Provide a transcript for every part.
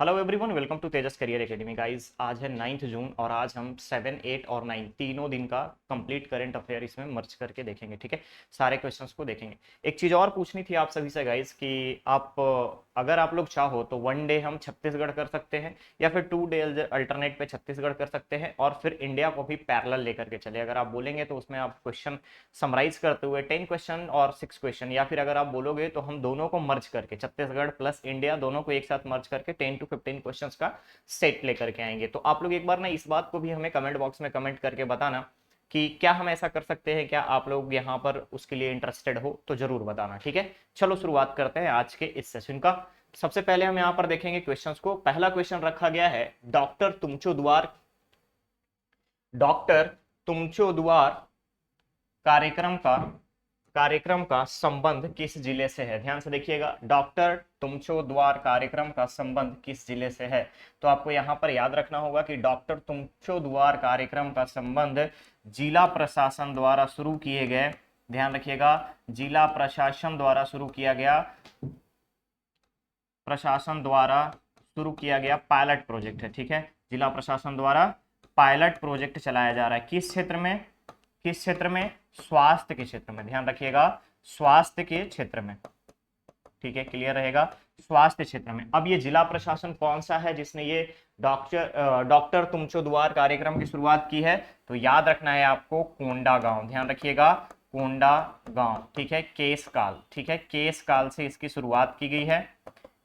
Hello everyone, welcome to Tejas career academy guys. आज है 9 जून और आज हम 7, 8 और 9 तीनों दिन का कंप्लीट करंट अफेयर इसमें मर्ज करके देखेंगे। ठीक है, सारे क्वेश्चंस को देखेंगे। एक चीज़ और पूछनी थी आप सभी से गाइस कि आप अगर आप लोग चाहो तो वन डे हम छत्तीसगढ़ कर सकते हैं या फिर 2 डे अल्टरनेट पे छत्तीसगढ़ कर सकते हैं और फिर इंडिया को भी पैरेलल लेकर के चले। अगर आप बोलेंगे तो उसमें आप क्वेश्चन समराइज करते हुए 10 क्वेश्चन और 6 क्वेश्चन, या फिर अगर आप बोलोगे तो हम दोनों को मर्ज करके छत्तीसगढ़ प्लस इंडिया दोनों को एक साथ मर्ज करके 10 to 15 क्वेश्चंस का सेट लेकर के आएंगे। तो आप लोग एक बार ना इस बात को भी हमें कमेंट बॉक्स में कमेंट करके बताना कि क्या हम ऐसा कर सकते हैं, क्या आप लोग यहाँ पर उसके लिए इंटरेस्टेड हो तो जरूर बताना। ठीक है, चलो शुरुआत करते हैं आज के इस सेशन का। सबसे पहले हम यहाँ पर देखेंगे क्वेश्चंस को। पहला क्वेश्चन रखा गया है, डॉक्टर तुमचो द्वार कार्यक्रम का संबंध किस जिले से है। ध्यान से देखिएगा, डॉक्टर तुमचो द्वार कार्यक्रम का संबंध किस जिले से है। तो आपको यहां पर याद रखना होगा कि डॉक्टर तुमचो द्वार कार्यक्रम का संबंध जिला प्रशासन द्वारा शुरू किए गए, ध्यान रखिएगा, जिला प्रशासन द्वारा शुरू किया गया पायलट प्रोजेक्ट है। ठीक है, जिला प्रशासन द्वारा पायलट प्रोजेक्ट चलाया जा रहा है किस क्षेत्र में, स्वास्थ्य के क्षेत्र में। ध्यान रखिएगा, स्वास्थ्य के क्षेत्र में। ठीक है, क्लियर रहेगा, स्वास्थ्य क्षेत्र में। अब ये जिला प्रशासन कौन सा है जिसने ये डॉक्टर तुमचो द्वार कार्यक्रम की शुरुआत की है, तो याद रखना है आपको कोंडा गांव। ध्यान रखिएगा, कोंडा गांव। ठीक है, केसकाल। ठीक है, केसकाल से इसकी शुरुआत की गई है,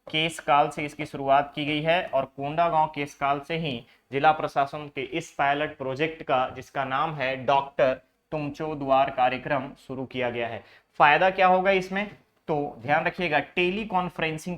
केसकाल से इसकी शुरुआत की गई है और कोंडागांव केसकाल से ही जिला प्रशासन के इस पायलट प्रोजेक्ट का, जिसका नाम है डॉक्टर तुमचो द्वार कार्यक्रम, शुरू किया गया है। फायदा क्या होगा इसमें, तो ध्यान रखिएगा, टेली कॉन्फ्रेंसिंग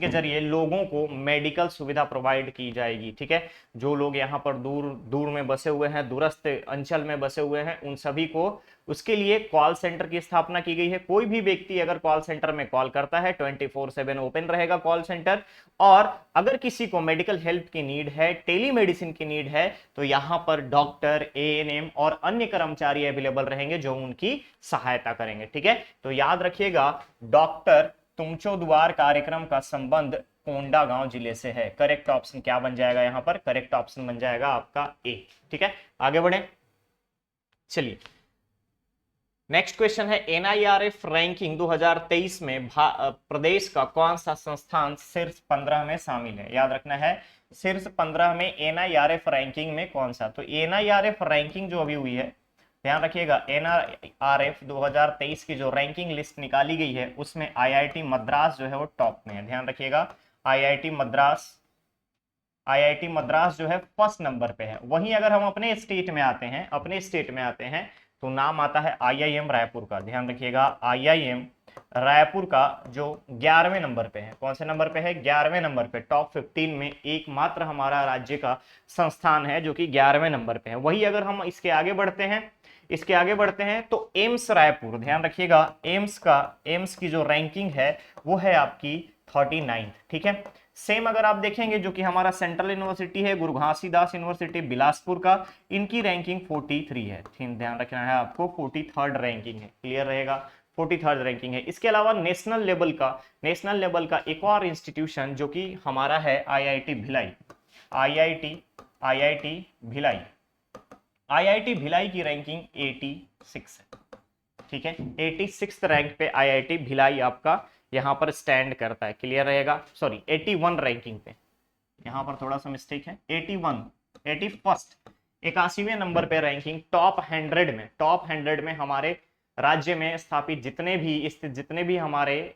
के जरिए लोगों को मेडिकल सुविधा प्रोवाइड की जाएगी। ठीक है, जो लोग यहाँ पर दूर दूर में बसे हुए हैं, दूरस्थ अंचल में बसे हुए हैं, उन सभी को, उसके लिए कॉल सेंटर की स्थापना की गई है। कोई भी व्यक्ति अगर कॉल सेंटर में कॉल करता है 24/7 ओपन रहेगा कॉल सेंटर, और अगर किसी को मेडिकल हेल्प की नीड है, टेलीमेडिसिन की नीड है, तो यहाँ पर डॉक्टर, एएनएम और अन्य कर्मचारी अवेलेबल रहेंगे जो उनकी सहायता करेंगे। ठीक है, तो याद रखिएगा, डॉक्टर तुमचो द्वार कार्यक्रम का संबंध कोंडागांव जिले से है। करेक्ट ऑप्शन क्या बन जाएगा, यहां पर करेक्ट ऑप्शन बन जाएगा आपका ए। ठीक है, आगे बढ़े, चलिए नेक्स्ट क्वेश्चन है, एनआईआरएफ रैंकिंग 2023 में प्रदेश का कौन सा संस्थान शीर्ष 15 में शामिल है। याद रखना है, शीर्ष 15 में एनआईआरएफ रैंकिंग में कौन सा। तो एनआईआरएफ रैंकिंग जो अभी हुई है, ध्यान रखिएगा, एनआरएफ 2023 की जो रैंकिंग लिस्ट निकाली गई है उसमें आईआईटी मद्रास जो है वो टॉप में है। ध्यान रखिएगा, आईआईटी मद्रास जो है फर्स्ट नंबर पे है। वहीं अगर हम अपने स्टेट में आते हैं तो नाम आता है आईआईएम रायपुर का। ध्यान रखिएगा, आईआईएम रायपुर का जो 11वें नंबर पे है। कौन से नंबर पे है, 11वें नंबर पे। टॉप 15 में एकमात्र हमारा राज्य का संस्थान है जो कि 11वें नंबर पे है। वही अगर हम इसके आगे बढ़ते हैं तो एम्स रायपुर, ध्यान रखिएगा, एम्स की जो रैंकिंग है वो है आपकी 39। ठीक है, सेम अगर आप देखेंगे जो कि हमारा सेंट्रल यूनिवर्सिटी है, गुरु घासीदास यूनिवर्सिटी बिलासपुर का, इनकी रैंकिंग 43 है। ध्यान रखना है आपको, 43rd रैंकिंग है। क्लियर रहेगा, 43rd रैंकिंग है। इसके अलावा नेशनल लेवल का एक और इंस्टीट्यूशन जो कि हमारा है IIT Bhilai, IIT Bhilai, IIT Bhilai की रैंकिंग 86 है। ठीक है, 86 रैंक पे आईआईटी भिलाई आपका यहां पर स्टैंड करता है। क्लियर रहेगा, सॉरी 81 रैंकिंग पे, यहां पर थोड़ा सा मिस्टेक है, 81 81वें नंबर पे रैंकिंग। टॉप 100 में हमारे राज्य में स्थापित जितने भी हमारे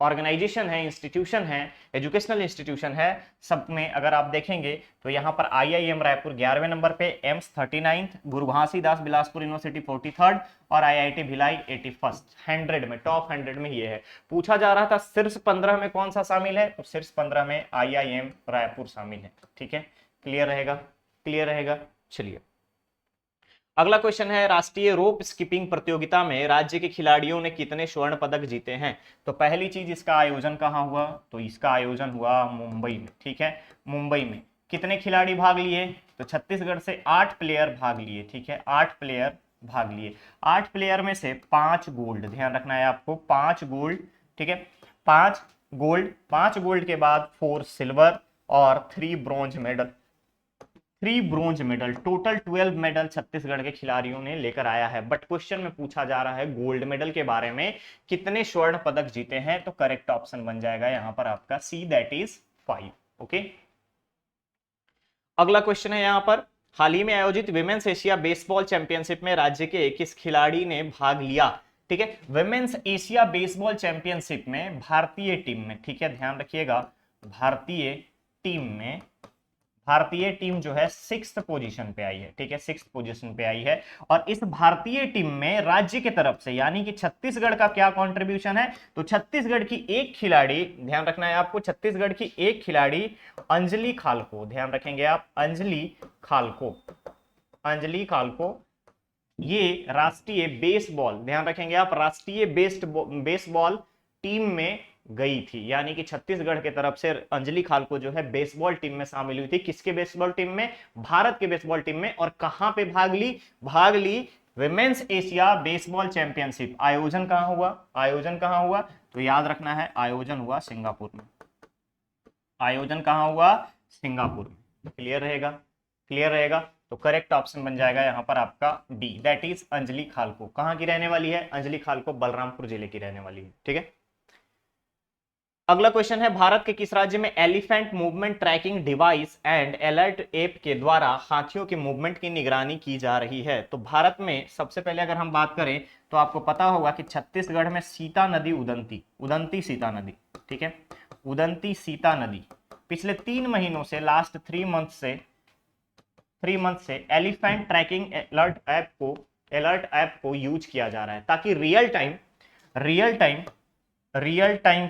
ऑर्गेनाइजेशन है, इंस्टीट्यूशन है, एजुकेशनल इंस्टीट्यूशन है, सब में अगर आप देखेंगे तो यहाँ पर आईआईएम रायपुर 11वें नंबर पे, एम्स 39th, गुरु घासीदास बिलासपुर यूनिवर्सिटी 43rd और आईआईटी भिलाई 81st। 100 में, टॉप 100 में ये है। पूछा जा रहा था शीर्ष 15 में कौन सा शामिल है, तो शीर्ष 15 में आईआईएम रायपुर शामिल है। ठीक है, क्लियर रहेगा। चलिए अगला क्वेश्चन है, राष्ट्रीय रोप स्कीपिंग प्रतियोगिता में राज्य के खिलाड़ियों ने कितने स्वर्ण पदक जीते हैं। तो पहली चीज, इसका आयोजन कहाँ हुआ, तो इसका आयोजन हुआ मुंबई में। ठीक है, मुंबई में। कितने खिलाड़ी भाग लिए, तो छत्तीसगढ़ से 8 प्लेयर भाग लिए। ठीक है, 8 प्लेयर भाग लिए। 8 प्लेयर में से 5 गोल्ड, ध्यान रखना है आपको, 5 गोल्ड, ठीक है, 5 गोल्ड के बाद 4 सिल्वर और 3 bronze medal, 3 bronze medal, total 12 medal Chhattisgarh के खिलाड़ियों ने लेकर आया है। बट क्वेश्चन में पूछा जा रहा है गोल्ड मेडल के बारे में, कितने स्वर्ण पदक जीते हैं, तो करेक्ट ऑप्शन बन जाएगा यहां पर आपका सी, दैट इज 5। ओके, अगला क्वेश्चन है यहां पर, हाल ही में आयोजित विमेंस एशिया बेसबॉल चैंपियनशिप में राज्य के किस खिलाड़ी ने भाग लिया। ठीक है, विमेंस एशिया बेसबॉल चैंपियनशिप में भारतीय टीम में, ठीक है ध्यान रखिएगा, भारतीय टीम जो है 6th पोजीशन पे आई है, ठीक है 6th पोजीशन पे आई है। और इस भारतीय टीम में राज्य की तरफ से यानी कि छत्तीसगढ़ का क्या कंट्रीब्यूशन है, तो छत्तीसगढ़ की एक खिलाड़ी, ध्यान रखना है आपको, छत्तीसगढ़ की एक खिलाड़ी अंजलि खालको, ध्यान रखेंगे आप, अंजलि खालको, ये राष्ट्रीय बेसबॉल, ध्यान रखेंगे आप, राष्ट्रीय बेसबॉल टीम में गई थी, यानी कि छत्तीसगढ़ के तरफ से अंजलि खालको जो है बेसबॉल टीम में शामिल हुई थी। किसके बेसबॉल टीम में, भारत के बेसबॉल टीम में। और कहां पे भाग ली विमेंस एशिया बेसबॉल चैंपियनशिप। आयोजन कहां हुआ, तो याद रखना है आयोजन हुआ सिंगापुर में, क्लियर रहेगा। तो करेक्ट ऑप्शन बन जाएगा यहां पर आपका डी, दैट इज अंजलि खालको। कहां की रहने वाली है अंजलि खालको, बलरामपुर जिले की रहने वाली है, ठीक है। अगला क्वेश्चन है, भारत के किस राज्य में elephant movement tracking device and alert app के द्वारा हाथियों के मूवमेंट की निगरानी की जा रही है। तो भारत में सबसे पहले अगर हम बात करें तो आपको पता होगा कि छत्तीसगढ़ में सीता नदी, उदंती सीता नदी, ठीक है, उदंती सीता नदी पिछले 3 महीनों से, लास्ट 3 मंथ से एलिफेंट ट्रैकिंग अलर्ट ऐप को यूज किया जा रहा है, ताकि रियल टाइम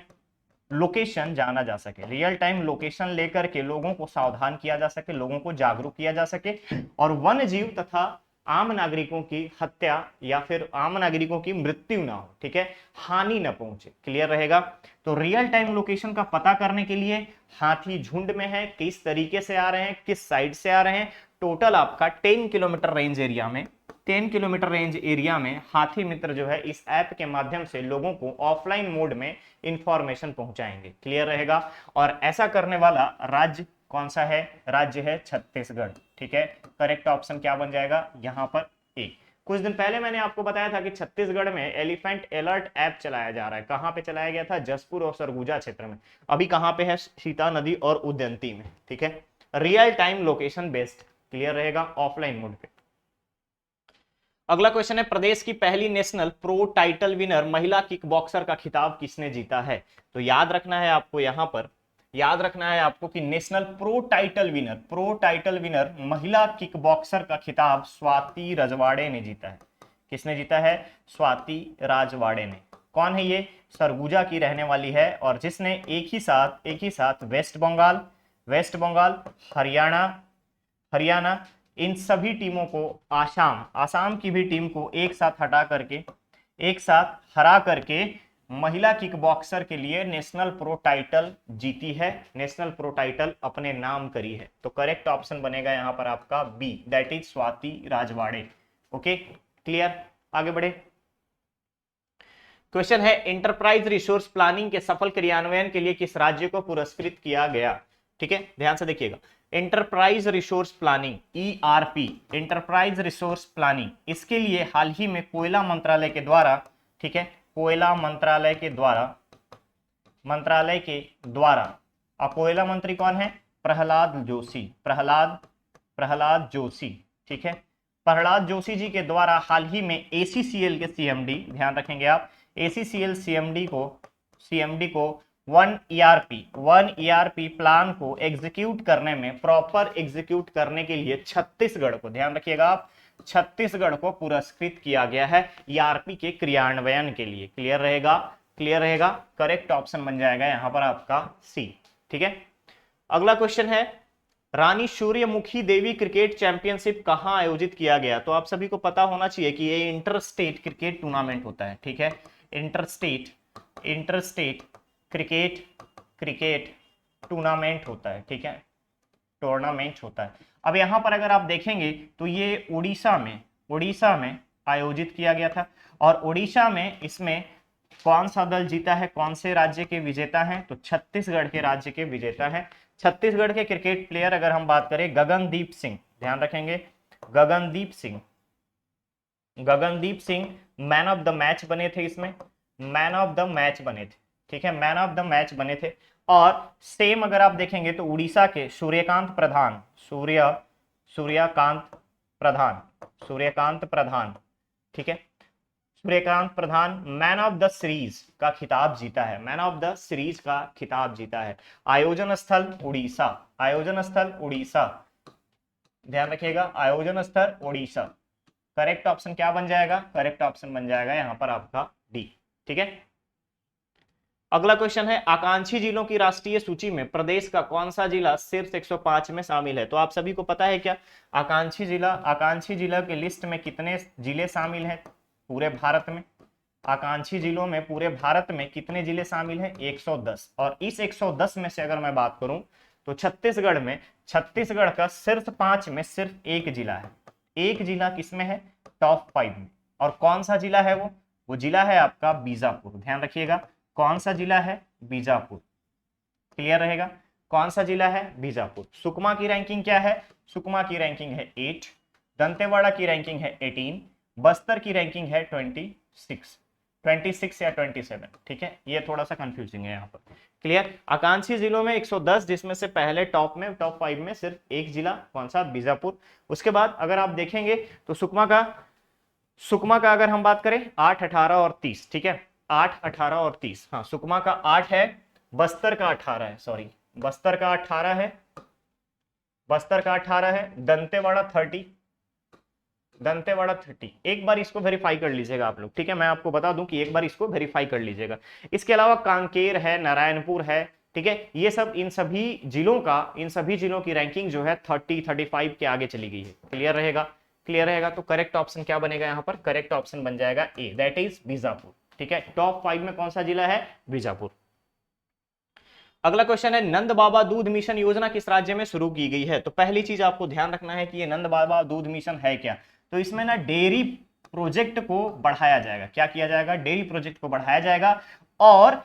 लोकेशन जाना जा सके, रियल टाइम लोकेशन लेकर के लोगों को सावधान किया जा सके, लोगों को जागरूक किया जा सके, और वन्य जीव तथा आम नागरिकों की हत्या या फिर आम नागरिकों की मृत्यु ना हो, ठीक है, हानि न पहुंचे, क्लियर रहेगा। तो रियल टाइम लोकेशन का पता करने के लिए हाथी झुंड में है, किस तरीके से आ रहे हैं, किस साइड से आ रहे हैं, टोटल आपका 10 किलोमीटर रेंज एरिया में हाथी मित्र जो है इस ऐप के माध्यम से लोगों को ऑफलाइन मोड में इंफॉर्मेशन पहुंचाएंगे, क्लियर रहेगा। और ऐसा करने वाला राज्य कौन सा है, राज्य है छत्तीसगढ़, ठीक है। करेक्ट ऑप्शन क्या बन जाएगा यहां पर ए। कुछ दिन पहले मैंने आपको बताया था कि छत्तीसगढ़ में एलिफेंट अलर्ट ऐप चलाया जा रहा है। कहां पे चलाया गया था, जसपुर और सरगुजा क्षेत्र में। अभी कहां पे है, सीता नदी और उदंती में, ठीक है। Real time location based, clear रहेगा, ऑफलाइन मोड पे। अगला क्वेश्चन है, प्रदेश की पहली नेशनल प्रो टाइटल विनर महिला किक बॉक्सर का खिताब किसने जीता है। तो याद रखना है आपको यहां पर, याद रखना है आपको कि नेशनल प्रो टाइटल विनर महिला किक बॉक्सर का खिताब स्वाति रजवाड़े ने जीता है। किसने जीता है, स्वाति राजवाड़े ने। कौन है ये, सरगुजा की रहने वाली है, और जिसने एक ही साथ वेस्ट बंगाल, हरियाणा इन सभी टीमों को, आसाम की भी टीम को एक साथ हरा करके महिला किक बॉक्सर के लिए नेशनल प्रो टाइटल जीती है, नेशनल प्रो टाइटल अपने नाम करी है। तो करेक्ट ऑप्शन बनेगा यहां पर आपका B, that is Swati Rajwade. Okay clear, आगे बढ़े। क्वेश्चन है, एंटरप्राइज रिसोर्स प्लानिंग के सफल क्रियान्वयन के लिए किस राज्य को पुरस्कृत किया गया। ठीक है, ध्यान से देखिएगा, enterprise resource planning ERP, enterprise resource planning, इसके लिए हाल ही में कोयला मंत्रालय के द्वारा, ठीक है, कोयला मंत्रालय के द्वारा अब कोयला मंत्री कौन है, प्रहलाद जोशी, ठीक है, प्रहलाद जोशी जी के द्वारा हाल ही में ACCL के CMD, ध्यान रखेंगे आप, ACCL CMD को 1 ERP प्लान को एग्जीक्यूट करने में, प्रॉपर एग्जीक्यूट करने के लिए छत्तीसगढ़ को, ध्यान रखिएगा आप, छत्तीसगढ़ को पुरस्कृत किया गया है ERP के क्रियान्वयन के लिए। क्लियर रहेगा, करेक्ट ऑप्शन बन जाएगा यहां पर आपका सी। ठीक है, अगला क्वेश्चन है, रानी सूर्यमुखी देवी क्रिकेट चैंपियनशिप कहां आयोजित किया गया। तो आप सभी को पता होना चाहिए कि ये इंटर स्टेट क्रिकेट टूर्नामेंट होता है, ठीक है, इंटर स्टेट क्रिकेट टूर्नामेंट होता है, ठीक है, टूर्नामेंट होता है। अब यहां पर अगर आप देखेंगे तो ये उड़ीसा में आयोजित किया गया था। और उड़ीसा में इसमें कौन सा दल जीता है, कौन से राज्य के विजेता हैं, तो छत्तीसगढ़ के राज्य के विजेता हैं। छत्तीसगढ़ के क्रिकेट प्लेयर अगर हम बात करें, गगनदीप सिंह, ध्यान रखेंगे, Gagandeep Singh, Gagandeep Singh man of the match बने थे, इसमें मैन ऑफ द मैच बने थे, ठीक है, मैन ऑफ द मैच बने थे। और सेम अगर आप देखेंगे तो उड़ीसा के सूर्यकांत प्रधान, सूर्यकांत प्रधान, सूर्यकांत प्रधान, ठीक है, सूर्यकांत प्रधान मैन ऑफ द सीरीज का खिताब जीता है, मैन ऑफ द सीरीज का खिताब जीता है। आयोजन स्थल उड़ीसा, आयोजन स्थल उड़ीसा, ध्यान रखिएगा, आयोजन स्थल उड़ीसा। करेक्ट ऑप्शन क्या बन जाएगा, करेक्ट ऑप्शन बन जाएगा यहां पर आपका डी, ठीक है। अगला क्वेश्चन है, आकांक्षी जिलों की राष्ट्रीय सूची में प्रदेश का कौन सा जिला शीर्ष 105 में शामिल है। तो आप सभी को पता है क्या, आकांक्षी जिला के लिस्ट में कितने जिले शामिल हैं पूरे भारत में, आकांक्षी जिलों में पूरे भारत में कितने जिले शामिल हैं, 110। और इस 110 में से अगर मैं बात करूं तो छत्तीसगढ़ का शीर्ष 5 में सिर्फ एक जिला है, एक जिला किसमें है, टॉप 5 में। और कौन सा जिला है वो जिला है आपका बीजापुर, ध्यान रखिएगा, कौन सा जिला है, बीजापुर, क्लियर रहेगा, कौन सा जिला है, बीजापुर। सुकमा की रैंकिंग क्या है, सुकमा की रैंकिंग है 8, दंतेवाड़ा की रैंकिंग है 18, बस्तर की रैंकिंग है 26 या 27, ठीक है, ये थोड़ा सा कंफ्यूजिंग है यहाँ पर, क्लियर। आकांक्षी जिलों में 110, जिसमें से पहले टॉप 5 में सिर्फ एक जिला, कौन सा, बीजापुर। उसके बाद अगर आप देखेंगे तो सुकमा का अगर हम बात करें 8, 18 और 30, ठीक है, 8, 18 और 30, हाँ, सुकमा का 8 है, बस्तर का 18 है, सॉरी, बस्तर का 18 है, बस्तर का 18 है, दंतेवाड़ा 30, एक बार इसको वेरीफाई कर लीजिएगा आप लोग, ठीक है, मैं आपको बता दूं कि एक बार इसको वेरीफाई कर लीजिएगा। इसके अलावा कांकेर है, नारायणपुर है, ठीक है, ये सब इन सभी जिलों की रैंकिंग जो है 35 के आगे चली गई है, क्लियर रहेगा, क्लियर रहेगा। तो करेक्ट ऑप्शन क्या बनेगा यहाँ पर, करेक्ट ऑप्शन बन जाएगा ए, दैट इज बीजापुर, ठीक है, टॉप 5 में कौन सा जिला है, बीजापुर। अगला क्वेश्चन है, नंद बाबा दूध मिशन योजना किस राज्य में शुरू की गई है। तो पहली चीज आपको ध्यान रखना है कि ये नंद बाबा दूध मिशन है क्या, तो इसमें ना डेयरी प्रोजेक्ट को बढ़ाया जाएगा, क्या किया जाएगा, डेयरी प्रोजेक्ट को बढ़ाया जाएगा। और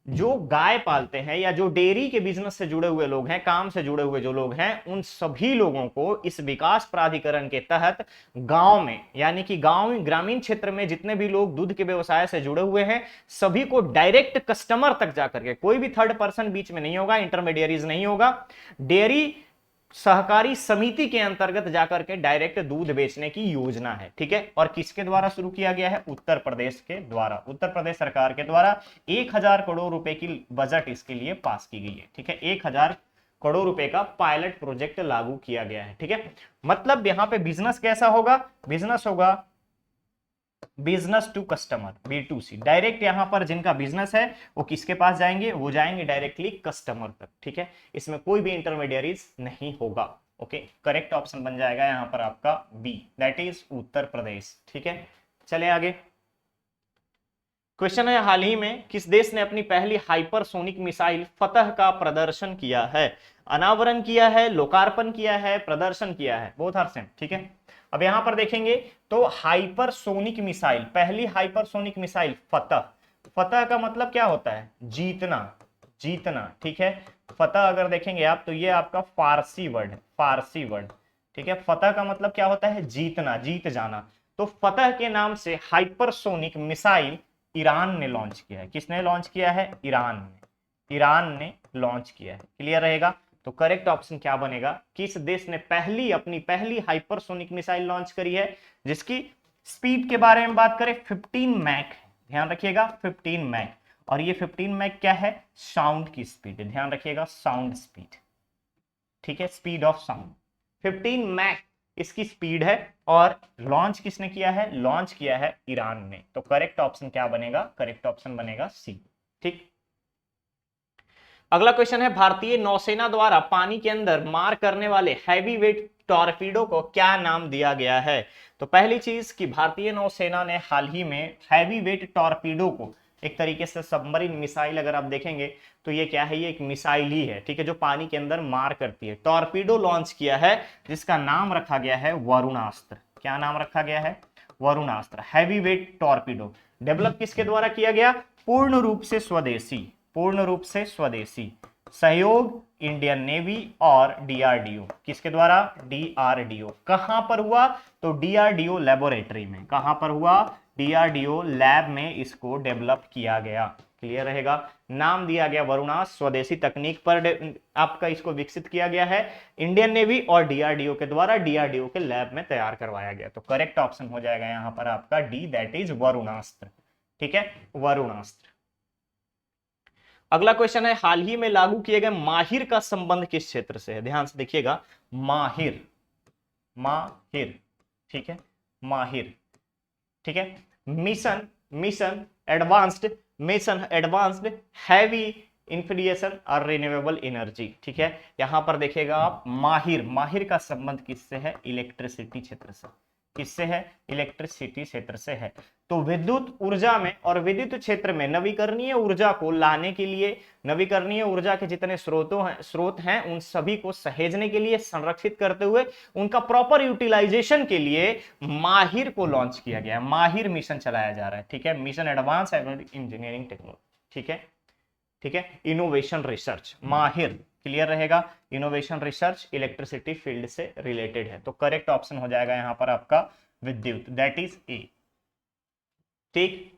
जो गाय पालते हैं या जो डेयरी के बिजनेस से जुड़े हुए लोग हैं, काम से जुड़े हुए जो लोग हैं, उन सभी लोगों को इस विकास प्राधिकरण के तहत गांव में, यानी कि गांव ग्रामीण क्षेत्र में जितने भी लोग दूध के व्यवसाय से जुड़े हुए हैं, सभी को डायरेक्ट कस्टमर तक जाकर के, कोई भी थर्ड पर्सन बीच में नहीं होगा, इंटरमीडियरीज नहीं होगा, डेयरी सहकारी समिति के अंतर्गत जाकर के डायरेक्ट दूध बेचने की योजना है, ठीक है। और किसके द्वारा शुरू किया गया है, उत्तर प्रदेश के द्वारा, उत्तर प्रदेश सरकार के द्वारा 1000 करोड़ रुपए की बजट इसके लिए पास की गई है, ठीक है, 1000 करोड़ रुपए का पायलट प्रोजेक्ट लागू किया गया है, ठीक है। मतलब यहां पे बिजनेस कैसा होगा, बिजनेस होगा business to customer, B2C, direct यहां पर जिनका बिजनेस है वो किसके पास जाएंगे, वो जाएंगे डायरेक्टली कस्टमर तक, ठीक है, इसमें कोई भी इंटरमीडियरीज नहीं होगा, ओके। करेक्ट ऑप्शन बन जाएगा यहां पर आपका B, that is Uttar Pradesh, ठीक है। चले आगे, क्वेश्चन है, हाल ही में किस देश ने अपनी पहली हाइपरसोनिक मिसाइल फतह का प्रदर्शन किया है। अनावरण किया है, लोकार्पण किया है, प्रदर्शन किया है, बोथ आर सेम, ठीक है। अब यहां पर देखेंगे तो हाइपरसोनिक मिसाइल, पहली हाइपरसोनिक मिसाइल फतह, फतह का मतलब क्या होता है, जीतना, जीतना, ठीक है। फतह अगर देखेंगे आप तो ये आपका फारसी वर्ड है, फारसी वर्ड, ठीक है। फतह का मतलब क्या होता है, जीतना, जीत जाना। तो फतह के नाम से हाइपरसोनिक मिसाइल ईरान ने लॉन्च किया है, किसने लॉन्च किया है, ईरान ने लॉन्च किया है, क्लियर रहेगा। तो करेक्ट ऑप्शन क्या बनेगा, किस देश ने अपनी पहली हाइपरसोनिक मिसाइल लॉन्च करी है, जिसकी स्पीड के बारे में बात करें 15 मैक, ध्यान रखिएगा 15 मैक, और ये 15 मैक क्या है, साउंड की स्पीड, ध्यान रखिएगा साउंड स्पीड, ठीक है, स्पीड ऑफ साउंड 15 मैक इसकी स्पीड है। और लॉन्च किसने किया है, लॉन्च किया है ईरान ने। तो करेक्ट ऑप्शन क्या बनेगा, करेक्ट ऑप्शन बनेगा सी, ठीक। अगला क्वेश्चन है, भारतीय नौसेना द्वारा पानी के अंदर मार करने वाले हैवी वेट टॉर्पीडो को क्या नाम दिया गया है। तो पहली चीज कि भारतीय नौसेना ने हाल ही में हैवी वेट टॉर्पीडो को, एक तरीके से सबमरीन मिसाइल अगर आप देखेंगे तो ये क्या है, ये एक मिसाइल ही है, ठीक है, जो पानी के अंदर मार करती है, टॉर्पीडो लॉन्च किया है, जिसका नाम रखा गया है वरुणास्त्र। क्या नाम रखा गया है, Varunastra, heavy weight torpedo develop किसके द्वारा किया गया? पूर्ण रूप से स्वदेशी, पूर्ण रूप से स्वदेशी, सहयोग इंडियन नेवी और डीआरडीओ, किसके द्वारा? डीआरडीओ। कहां पर हुआ? तो डीआरडीओ लेबोरेटरी में। कहां पर हुआ? डीआरडीओ लैब में इसको डेवलप किया गया। क्लियर रहेगा? नाम दिया गया वरुणास्त्र, स्वदेशी तकनीक पर आपका इसको विकसित किया गया है इंडियन नेवी और डीआरडीओ के द्वारा, डीआरडीओ के लैब में तैयार करवाया गया। तो करेक्ट ऑप्शन हो जाएगा यहां पर आपका डी, दैट इज वरुणास्त्र। ठीक है, वरुणास्त्र। अगला क्वेश्चन है, हाल ही में लागू किए गए माहिर का संबंध किस क्षेत्र से है? ध्यान से देखिएगा, माहिर, माहिर, ठीक है, माहिर, ठीक है, mission, mission advanced, mission advanced heavy इंफ्रिएशन और रिन्यूएबल एनर्जी। ठीक है, यहां पर देखिएगा आप, माहिर, माहिर का संबंध किससे है? इलेक्ट्रिसिटी क्षेत्र से। किससे है? इलेक्ट्रिसिटी क्षेत्र से है। तो विद्युत ऊर्जा में और विद्युत क्षेत्र में नवीकरणीय ऊर्जा को लाने के लिए, नवीकरणीय ऊर्जा के जितने स्रोत हैं उन सभी को सहेजने के लिए, संरक्षित करते हुए उनका प्रॉपर यूटिलाइजेशन के लिए माहिर को लॉन्च किया गया है। माहिर मिशन चलाया जा रहा है। ठीक है, मिशन एडवांस इंजीनियरिंग टेक्नोलॉजी। ठीक है, ठीक है, इनोवेशन रिसर्च, माहिर। क्लियर रहेगा? इनोवेशन रिसर्च इलेक्ट्रिसिटी फील्ड से रिलेटेड है। तो करेक्ट ऑप्शन हो जाएगा यहां पर आपका विद्युत, दैट इज ए। ठीक,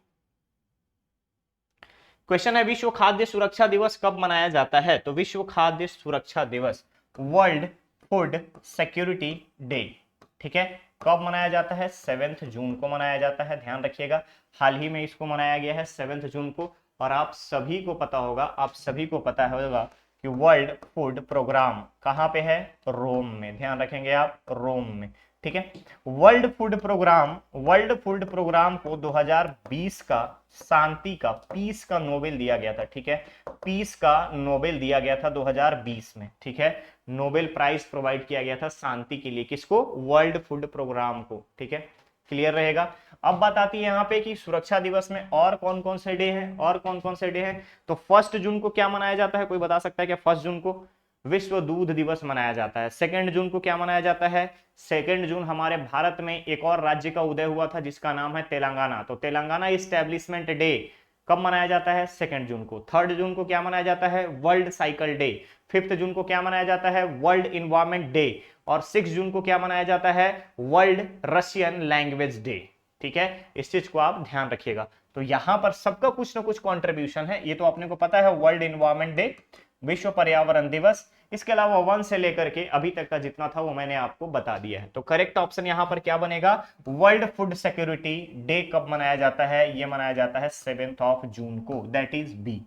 क्वेश्चन है, विश्व खाद्य सुरक्षा दिवस कब मनाया जाता है? तो विश्व खाद्य सुरक्षा दिवस, वर्ल्ड फूड सिक्योरिटी डे, ठीक है, कब मनाया जाता है? 7 जून को मनाया जाता है। ध्यान रखिएगा, हाल ही में इसको मनाया गया है 7 जून को। और आप सभी को पता होगा, आप सभी को पता होगा कि वर्ल्ड फूड प्रोग्राम कहां पे है? रोम में। ध्यान रखेंगे आप, रोम में। ठीक है, world food programme, world food programme को 2020 का शांति का, पीस का नोबेल दिया गया था। ठीक है, पीस का नोबेल दिया गया था 2020 में। ठीक है, नोबेल प्राइज प्रोवाइड किया गया था शांति के लिए। किसको? वर्ल्ड फूड प्रोग्राम को। ठीक है, क्लियर रहेगा? अब बात आती है यहाँ पे कि सुरक्षा दिवस में और कौन कौन से डे हैं, और कौन कौन से डे हैं। तो 1 जून को क्या मनाया जाता है? कोई बता सकता है क्या? 1 जून को विश्व दूध दिवस मनाया जाता है। 2 जून को क्या मनाया जाता है? 2 जून हमारे भारत में एक और राज्य का उदय हुआ था जिसका नाम है तेलंगाना। तो तेलंगाना इस्टेब्लिशमेंट डे कब मनाया जाता है? 2 जून को। 3 जून को क्या मनाया जाता है? World cycle day. 5 जून को क्या मनाया जाता है? World environment day. और 6 जून को क्या मनाया जाता है? World Russian language day. ठीक है, इस चीज को आप ध्यान रखिएगा। तो यहां पर सबका कुछ ना कुछ कंट्रीब्यूशन है। ये तो अपने को पता है, वर्ल्ड इन्वायरमेंट डे, विश्व पर्यावरण दिवस, इसके अलावा 1 से लेकर के अभी तक का जितना था वो मैंने आपको बता दिया है। तो करेक्ट ऑप्शन यहां पर क्या बनेगा? वर्ल्ड फूड सिक्योरिटी डे कब मनाया जाता है? ये मनाया जाता है 7 जून को, दैट इज बी।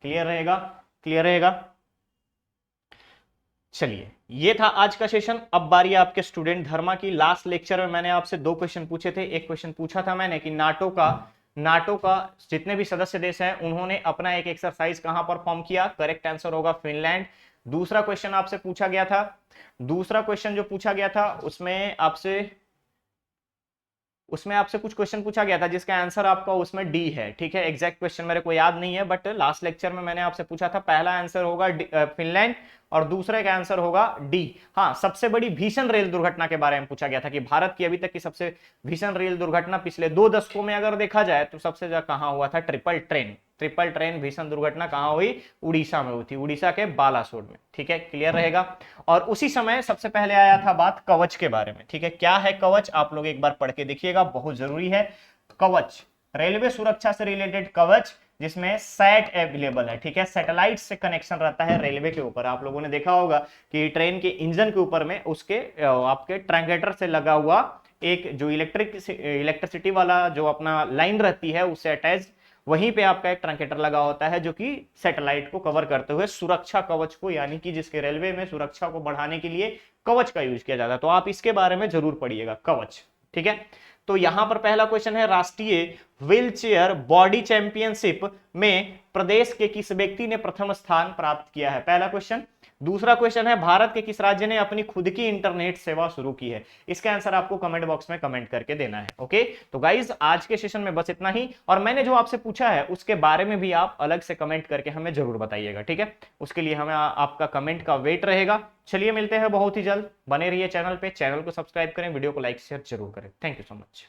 क्लियर रहेगा? क्लियर रहेगा? चलिए, ये था आज का सेशन। अब बारी आपके स्टूडेंट धर्मा की। लास्ट लेक्चर में मैंने आपसे 2 क्वेश्चन पूछे थे। एक क्वेश्चन पूछा था मैंने कि नाटो का जितने भी सदस्य देश हैं उन्होंने अपना एक एक्सरसाइज कहां परफॉर्म किया? करेक्ट आंसर होगा फिनलैंड। दूसरा क्वेश्चन आपसे पूछा गया था, दूसरा क्वेश्चन जो पूछा गया था उसमें आपसे कुछ क्वेश्चन पूछा गया था जिसका आंसर आपका उसमें डी है। ठीक है, एग्जैक्ट क्वेश्चन मेरे को याद नहीं है, बट लास्ट लेक्चर में मैंने आपसे पूछा था, पहला आंसर होगा फिनलैंड और दूसरे का आंसर होगा डी। हाँ, सबसे बड़ी भीषण रेल दुर्घटना के बारे में पूछा गया था कि भारत की अभी तक की सबसे भीषण रेल दुर्घटना पिछले 2 दशकों में अगर देखा जाए तो सबसे ज्यादा कहां हुआ था? ट्रिपल ट्रेन भीषण दुर्घटना कहां हुई? उड़ीसा में हुई थी, उड़ीसा के बालासोर में। ठीक है, क्लियर रहेगा? और उसी समय सबसे पहले आया था बात कवच के बारे में। ठीक है, क्या है कवच? आप लोग एक बार पढ़ के देखिएगा, बहुत जरूरी है। कवच, रेलवे सुरक्षा से रिलेटेड कवच, जिसमें सैट अवेलेबल है। ठीक है, सैटेलाइट से कनेक्शन रहता है रेलवे के ऊपर। आप लोगों ने देखा होगा कि ट्रेन के इंजन के ऊपर में उसके आपके ट्रैंकेटर से लगा हुआ एक जो इलेक्ट्रिसिटी वाला जो अपना लाइन रहती है उससे अटैच, वहीं पे आपका एक ट्रैंकेटर लगा होता है जो कि सैटेलाइट को कवर करते हुए सुरक्षा कवच को, यानी कि जिसके रेलवे में सुरक्षा को बढ़ाने के लिए कवच का यूज किया जाता है। तो आप इसके बारे में जरूर पढ़िएगा, कवच। ठीक है, तो यहां पर पहला क्वेश्चन है, राष्ट्रीय व्हीलचेयर बॉडी चैंपियनशिप में प्रदेश के किस व्यक्ति ने प्रथम स्थान प्राप्त किया है? पहला क्वेश्चन। दूसरा क्वेश्चन है, भारत के किस राज्य ने अपनी खुद की इंटरनेट सेवा शुरू की है? इसका आंसर आपको कमेंट बॉक्स में कमेंट करके देना है। ओके, तो गाइज आज के सेशन में बस इतना ही, और मैंने जो आपसे पूछा है उसके बारे में भी आप अलग से कमेंट करके हमें जरूर बताइएगा। ठीक है, उसके लिए हमें आपका कमेंट का वेट रहेगा। चलिए, मिलते हैं बहुत ही जल्द। बने रहिए चैनल पे, चैनल को सब्सक्राइब करें, वीडियो को लाइक शेयर जरूर करें। Thank you so much.